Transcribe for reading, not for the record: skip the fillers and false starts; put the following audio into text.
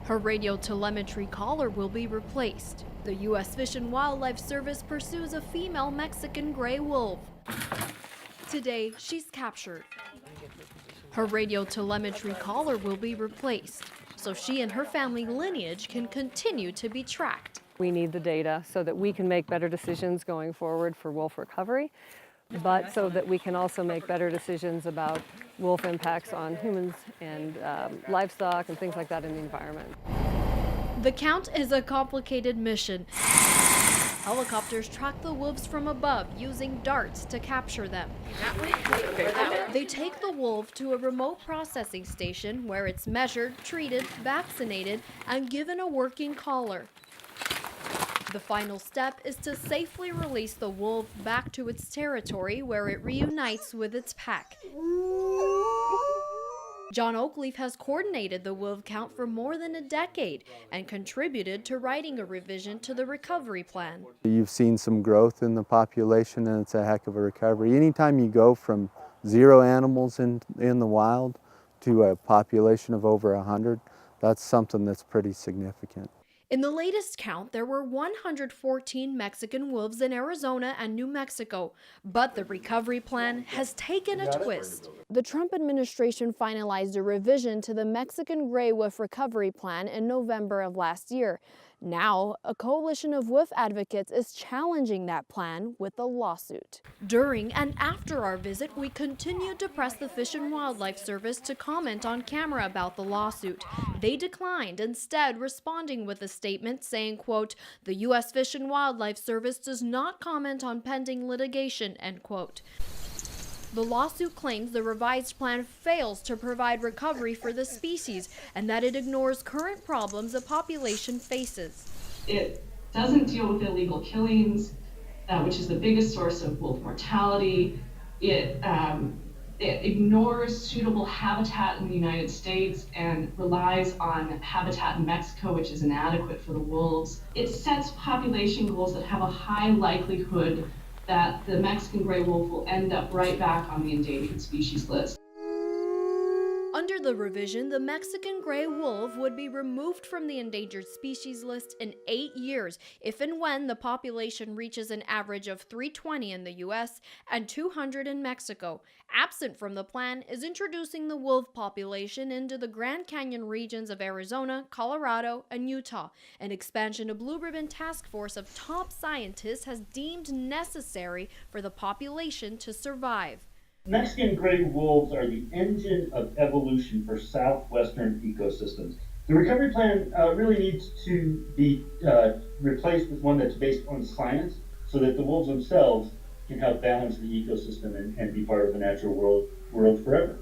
Her radio telemetry collar will be replaced. The U.S. Fish and Wildlife Service pursues a female Mexican gray wolf. Today, she's captured. Her radio telemetry collar will be replaced, so she and her family lineage can continue to be tracked. We need the data so that we can make better decisions going forward for wolf recovery, but so that we can also make better decisions about wolf impacts on humans and livestock and things like that in the environment. The count is a complicated mission. Helicopters track the wolves from above using darts to capture them. They take the wolf to a remote processing station where it's measured, treated, vaccinated, and given a working collar. The final step is to safely release the wolf back to its territory where it reunites with its pack. John Oakleaf has coordinated the wolf count for more than a decade and contributed to writing a revision to the recovery plan. You've seen some growth in the population, and it's a heck of a recovery. Anytime you go from 0 animals in the wild to a population of over 100, that's something that's pretty significant. In the latest count, there were 114 Mexican wolves in Arizona and New Mexico, but the recovery plan has taken a twist. The Trump administration finalized a revision to the Mexican gray wolf recovery plan in November of last year. Now, a coalition of wolf advocates is challenging that plan with a lawsuit. During and after our visit, we continued to press the Fish and Wildlife Service to comment on camera about the lawsuit. They declined, instead responding with a statement saying, quote, "The U.S. Fish and Wildlife Service does not comment on pending litigation," end quote. The lawsuit claims the revised plan fails to provide recovery for the species and that it ignores current problems the population faces. It doesn't deal with illegal killings, which is the biggest source of wolf mortality. It ignores suitable habitat in the United States and relies on habitat in Mexico, which is inadequate for the wolves. It sets population goals that have a high likelihood that the Mexican gray wolf will end up right back on the endangered species list. Under the revision, the Mexican gray wolf would be removed from the endangered species list in 8 years if and when the population reaches an average of 320 in the U.S. and 200 in Mexico. Absent from the plan is introducing the wolf population into the Grand Canyon regions of Arizona, Colorado, and Utah. An expansion of Blue Ribbon Task Force of top scientists has deemed necessary for the population to survive. Mexican gray wolves are the engine of evolution for southwestern ecosystems. The recovery plan really needs to be replaced with one that's based on science so that the wolves themselves can help balance the ecosystem and be part of the natural world forever.